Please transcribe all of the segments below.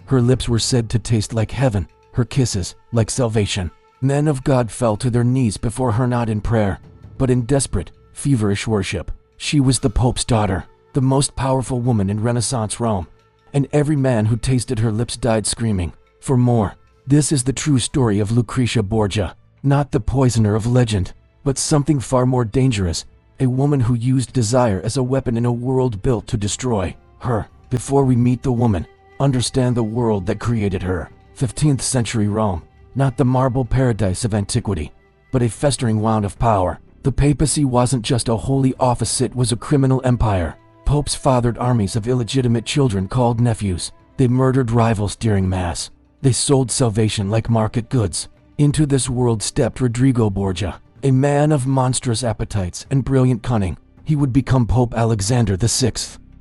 Her lips were said to taste like heaven, her kisses like salvation. Men of God fell to their knees before her, not in prayer, but in desperate, feverish worship. She was the Pope's daughter, the most powerful woman in Renaissance Rome, and every man who tasted her lips died screaming for more. This is the true story of Lucrezia Borgia, not the poisoner of legend, but something far more dangerous, a woman who used desire as a weapon in a world built to destroy her. Before we meet the woman, understand the world that created her. 15th century Rome, not the marble paradise of antiquity, but a festering wound of power. The papacy wasn't just a holy office, it was a criminal empire. Popes fathered armies of illegitimate children called nephews. They murdered rivals during mass. They sold salvation like market goods. Into this world stepped Rodrigo Borgia, a man of monstrous appetites and brilliant cunning. He would become Pope Alexander VI,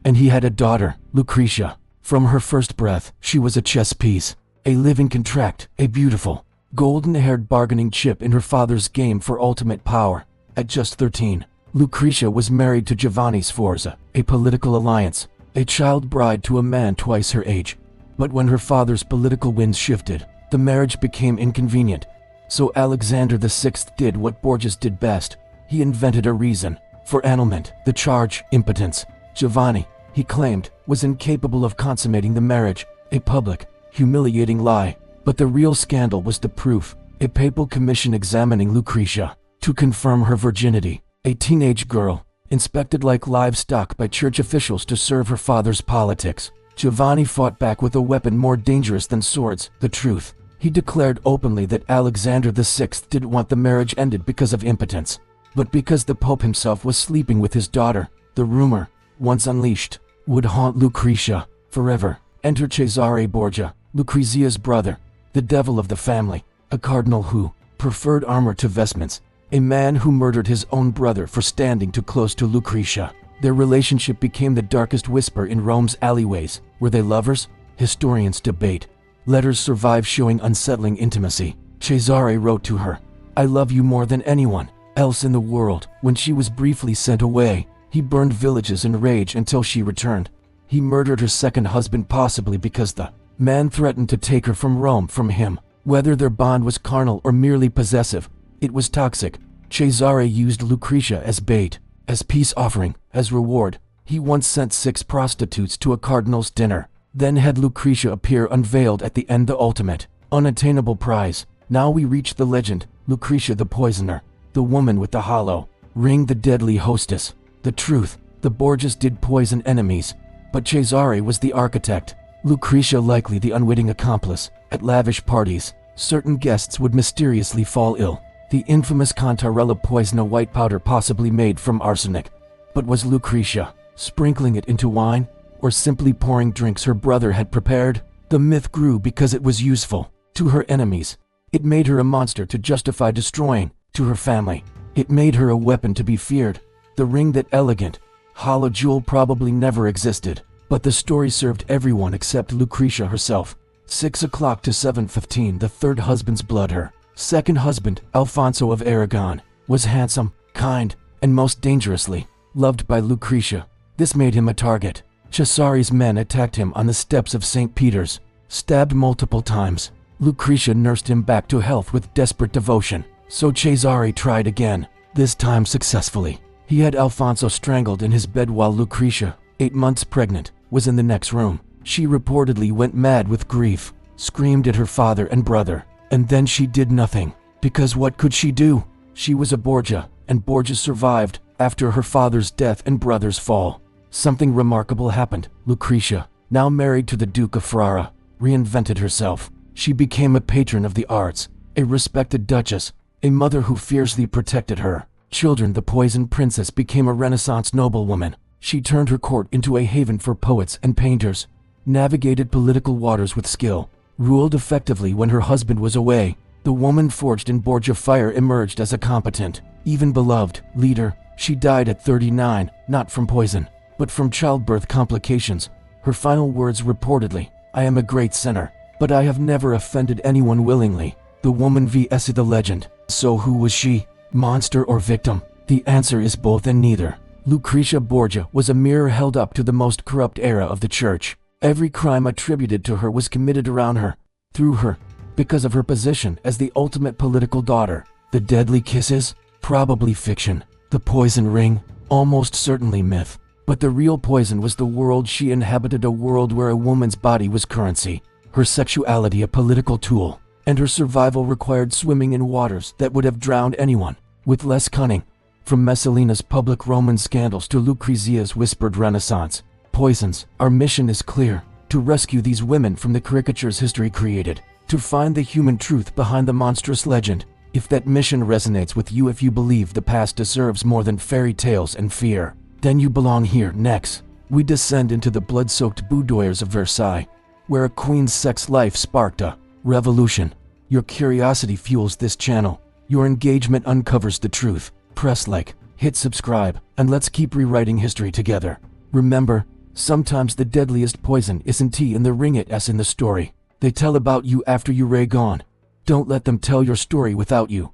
and he had a daughter, Lucrezia. From her first breath, she was a chess piece, a living contract, a beautiful, golden-haired bargaining chip in her father's game for ultimate power. At just 13, Lucrezia was married to Giovanni Sforza, a political alliance, a child bride to a man twice her age. But when her father's political winds shifted, the marriage became inconvenient. So Alexander VI did what Borgias did best. He invented a reason for annulment, the charge, impotence. Giovanni, he claimed, was incapable of consummating the marriage, a public, humiliating lie. But the real scandal was the proof, a papal commission examining Lucrezia to confirm her virginity. A teenage girl, inspected like livestock by church officials to serve her father's politics. Giovanni fought back with a weapon more dangerous than swords, the truth. He declared openly that Alexander VI didn't want the marriage ended because of impotence, but because the Pope himself was sleeping with his daughter. The rumor, once unleashed, would haunt Lucrezia forever. Enter Cesare Borgia, Lucrezia's brother, the devil of the family, a cardinal who preferred armor to vestments, a man who murdered his own brother for standing too close to Lucrezia. Their relationship became the darkest whisper in Rome's alleyways. Were they lovers? Historians debate. Letters survive showing unsettling intimacy. Cesare wrote to her, "I love you more than anyone else in the world." When she was briefly sent away, he burned villages in rage until she returned. He murdered her second husband, possibly because the man threatened to take her from Rome from him. Whether their bond was carnal or merely possessive, it was toxic. Cesare used Lucrezia as bait, as peace offering, as reward. He once sent 6 prostitutes to a cardinal's dinner, then had Lucrezia appear unveiled at the end, the ultimate, unattainable prize. Now we reach the legend, Lucrezia the poisoner, the woman with the hollow ring, the deadly hostess. The truth, the Borgias did poison enemies, but Cesare was the architect. Lucrezia likely the unwitting accomplice. At lavish parties, certain guests would mysteriously fall ill. The infamous Cantarella poison, a white powder possibly made from arsenic. But was Lucrezia sprinkling it into wine, or simply pouring drinks her brother had prepared? The myth grew because it was useful to her enemies. It made her a monster to justify destroying. To her family, it made her a weapon to be feared. The ring, that elegant, hollow jewel, probably never existed, but the story served everyone except Lucrezia herself. 6 o'clock to 7:15, the third husband's blood. Her second husband, Alfonso of Aragon, was handsome, kind, and most dangerously loved by Lucrezia. This made him a target. Cesare's men attacked him on the steps of St. Peter's, stabbed multiple times. Lucrezia nursed him back to health with desperate devotion. So Cesare tried again, this time successfully. He had Alfonso strangled in his bed while Lucrezia, 8 months pregnant, was in the next room. She reportedly went mad with grief, screamed at her father and brother, and then she did nothing. Because what could she do? She was a Borgia, and Borgia survived after her father's death and brother's fall. Something remarkable happened. Lucrezia, now married to the Duke of Ferrara, reinvented herself. She became a patron of the arts, a respected duchess, a mother who fiercely protected her children. The poison princess became a Renaissance noblewoman. She turned her court into a haven for poets and painters, navigated political waters with skill, ruled effectively when her husband was away. The woman forged in Borgia fire emerged as a competent, even beloved, leader. She died at 39, not from poison, but from childbirth complications. Her final words reportedly, "I am a great sinner, but I have never offended anyone willingly." The woman vs. the legend. So who was she? Monster or victim? The answer is both and neither. Lucrezia Borgia was a mirror held up to the most corrupt era of the church. Every crime attributed to her was committed around her, through her, because of her position as the ultimate political daughter. The deadly kisses? Probably fiction. The poison ring? Almost certainly myth. But the real poison was the world she inhabited, a world where a woman's body was currency, her sexuality a political tool, and her survival required swimming in waters that would have drowned anyone with less cunning. From Messalina's public Roman scandals to Lucrezia's whispered Renaissance poisons, our mission is clear: to rescue these women from the caricatures history created, to find the human truth behind the monstrous legend. If that mission resonates with you, if you believe the past deserves more than fairy tales and fear, then you belong here. Next, we descend into the blood-soaked boudoirs of Versailles, where a queen's sex life sparked a revolution. Your curiosity fuels this channel. Your engagement uncovers the truth. Press like, hit subscribe, and let's keep rewriting history together. Remember, sometimes the deadliest poison isn't tea in the ring, it's in the story they tell about you after you're gone. Don't let them tell your story without you.